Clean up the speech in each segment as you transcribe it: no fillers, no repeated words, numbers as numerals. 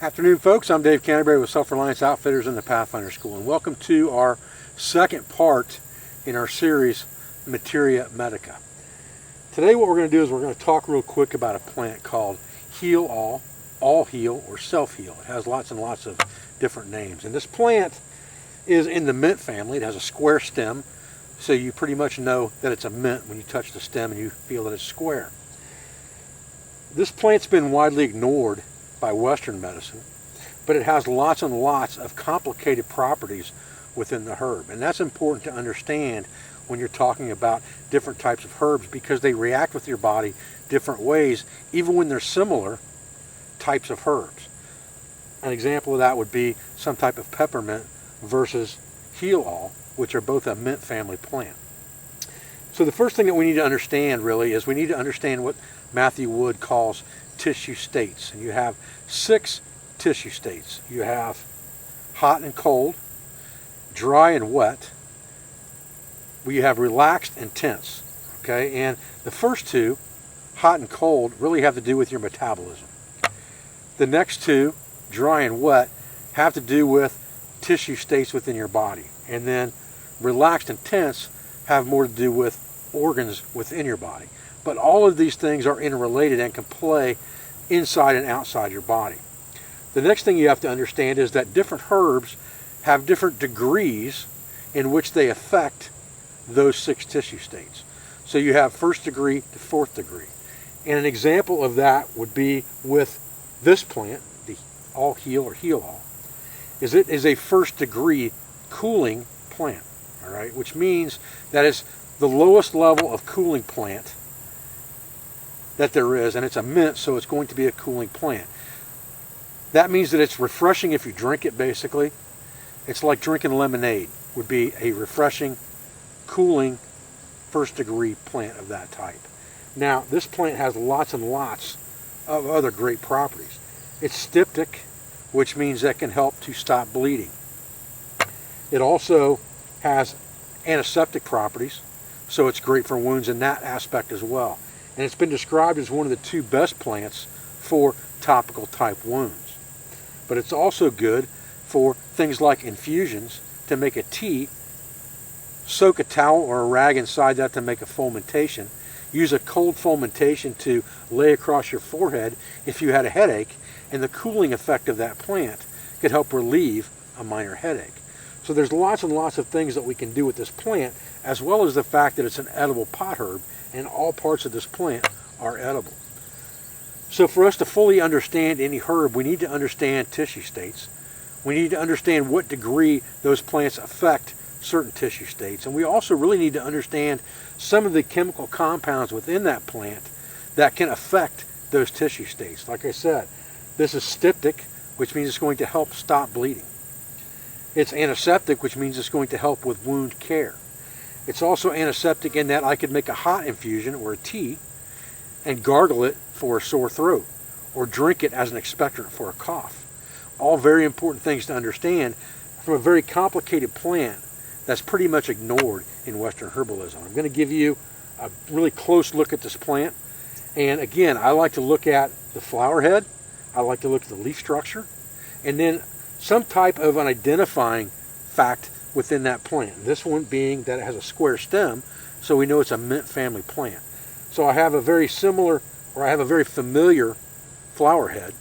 Afternoon, folks. I'm Dave Canterbury with Self-Reliance Outfitters in the Pathfinder School, and welcome to our second part in our series, Materia, Medica. Today what we're going to do is we're going to talk real quick about a plant called Heal All Heal, or Self-Heal. It has lots and lots of different names. And this plant is in the mint family. It has a square stem, so you pretty much know that it's a mint when you touch the stem and you feel that it's square. This plant's been widely ignored by Western medicine, but it has lots and lots of complicated properties within the herb. And that's important to understand when you're talking about different types of herbs, because they react with your body different ways, even when they're similar types of herbs. An example of that would be some type of peppermint versus Heal All, which are both a mint family plant. So the first thing that we need to understand really is we need to understand what Matthew Wood calls tissue states. And you have 6 tissue states. You have hot and cold, dry and wet, you have relaxed and tense. Okay, and the first two, hot and cold, really have to do with your metabolism. The next two, dry and wet, have to do with tissue states within your body. And then relaxed and tense have more to do with organs within your body. But all of these things are interrelated and can play inside and outside your body. The next thing you have to understand is that different herbs have different degrees in which they affect those 6 tissue states. So you have 1st degree to 4th degree. And an example of that would be with this plant, the All Heal or Heal All, is it is a 1st degree cooling plant, all right, which means that it's the lowest level of cooling plant that there is, and it's a mint, so it's going to be a cooling plant. That means that it's refreshing if you drink it, basically. It's like drinking lemonade, would be a refreshing, cooling, 1st degree plant of that type. Now, this plant has lots and lots of other great properties. It's styptic, which means that can help to stop bleeding. It also has antiseptic properties, so it's great for wounds in that aspect as well. And it's been described as one of the 2 best plants for topical type wounds. But it's also good for things like infusions, to make a tea, soak a towel or a rag inside that to make a fomentation, use a cold fomentation to lay across your forehead if you had a headache, and the cooling effect of that plant could help relieve a minor headache. So there's lots and lots of things that we can do with this plant, as well as the fact that it's an edible pot herb, and all parts of this plant are edible. So for us to fully understand any herb, we need to understand tissue states. We need to understand what degree those plants affect certain tissue states. And we also really need to understand some of the chemical compounds within that plant that can affect those tissue states. Like I said, this is styptic, which means it's going to help stop bleeding. It's antiseptic, which means it's going to help with wound care. It's also antiseptic in that I could make a hot infusion or a tea and gargle it for a sore throat, or drink it as an expectorant for a cough. All very important things to understand from a very complicated plant that's pretty much ignored in Western herbalism. I'm going to give you a really close look at this plant. And again, I like to look at the flower head, I like to look at the leaf structure, and then some type of an identifying fact within that plant. This one being that it has a square stem, so we know it's a mint family plant. So I have a very similar, or I have a very familiar flower head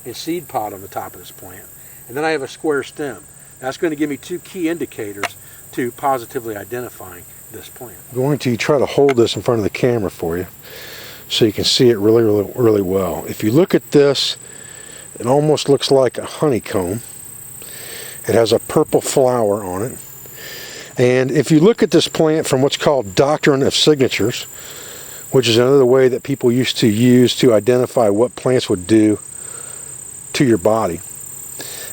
and seed pod on the top of this plant. And then I have a square stem. That's going to give me 2 key indicators to positively identifying this plant. I'm going to try to hold this in front of the camera for you so you can see it really well. If you look at this, it almost looks like a honeycomb. It has a purple flower on it. And if you look at this plant from what's called doctrine of signatures, which is another way that people used to use to identify what plants would do to your body,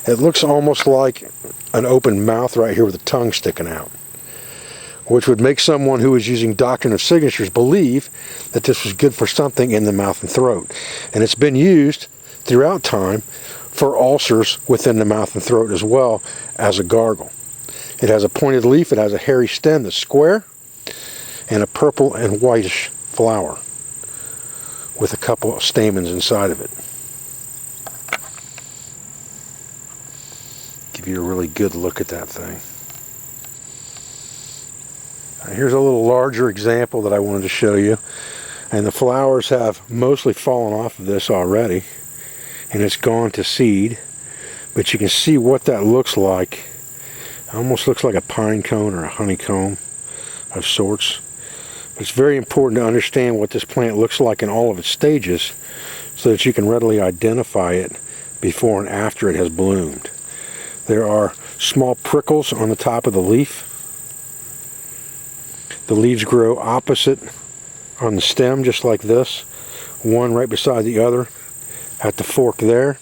it looks almost like an open mouth right here with a tongue sticking out, which would make someone who is using doctrine of signatures believe that this was good for something in the mouth and throat. And it's been used throughout time for ulcers within the mouth and throat as well as a gargle. It has a pointed leaf, it has a hairy stem that's square, and a purple and whitish flower with a couple of stamens inside of it. give you a really good look at that thing. Here's a little larger example that I wanted to show you, and the flowers have mostly fallen off of this already, and it's gone to seed, but you can see what that looks like. It almost looks like a pine cone or a honeycomb of sorts. It's very important to understand what this plant looks like in all of its stages so that you can readily identify it before and after it has bloomed. There are small prickles on the top of the leaf. The leaves grow opposite on the stem, just like this, one right beside the other at the fork there.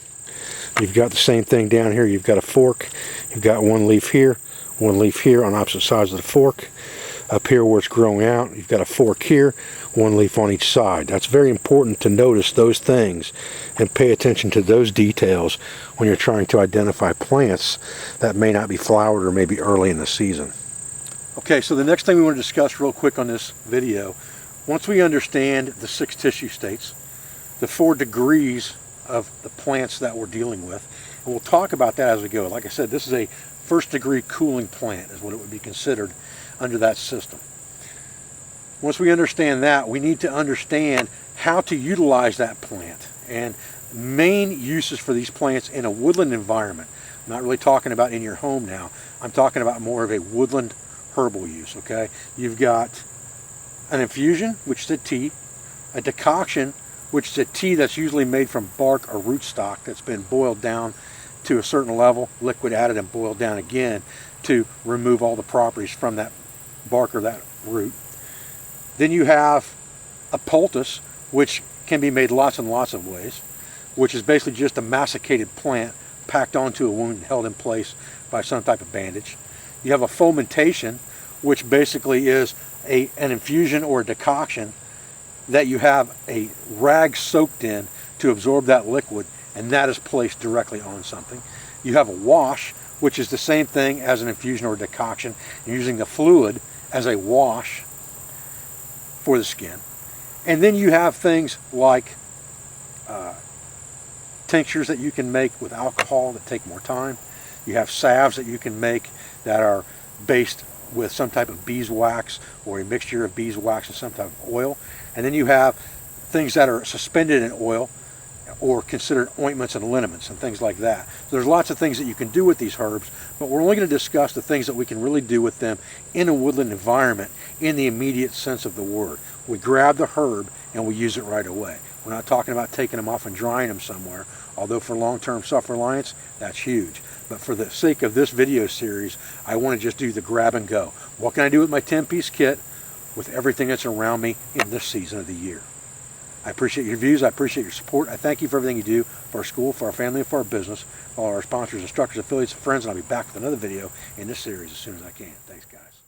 You've got the same thing down here. You've got a fork. You've got one leaf here on opposite sides of the fork. Up here where it's growing out, you've got a fork here, one leaf on each side. That's very important to notice those things and pay attention to those details when you're trying to identify plants that may not be flowered or maybe early in the season. Okay, so the next thing we want to discuss real quick on this video, once we understand the 6 tissue states, the 4 degrees of the plants that we're dealing with, and we'll talk about that as we go. Like I said, this is a 1st degree cooling plant is what it would be considered under that system. Once we understand that, we need to understand how to utilize that plant and main uses for these plants in a woodland environment. I'm not really talking about in your home now. I'm talking about more of a woodland herbal use, okay? You've got an infusion, which is a tea, a decoction, which is a tea that's usually made from bark or rootstock that's been boiled down to a certain level, liquid added and boiled down again to remove all the properties from that bark or that root. Then you have a poultice, which can be made lots and lots of ways, which is basically just a masticated plant packed onto a wound and held in place by some type of bandage. You have a fomentation, which basically is an infusion or a decoction that you have a rag soaked in to absorb that liquid, and that is placed directly on something. You have a wash, which is the same thing as an infusion or a decoction, using the fluid as a wash for the skin. And then you have things like tinctures that you can make with alcohol that take more time. You have salves that you can make that are based with some type of beeswax or a mixture of beeswax and some type of oil. And then you have things that are suspended in oil or considered ointments and liniments and things like that. So there's lots of things that you can do with these herbs, but we're only going to discuss the things that we can really do with them in a woodland environment in the immediate sense of the word. We grab the herb and we use it right away. We're not talking about taking them off and drying them somewhere, although for long-term self-reliance, that's huge. But for the sake of this video series, I want to just do the grab and go. What can I do with my 10-piece kit with everything that's around me in this season of the year? I appreciate your views. I appreciate your support. I thank you for everything you do for our school, for our family, and for our business, for all our sponsors, instructors, affiliates, and friends. And I'll be back with another video in this series as soon as I can. Thanks, guys.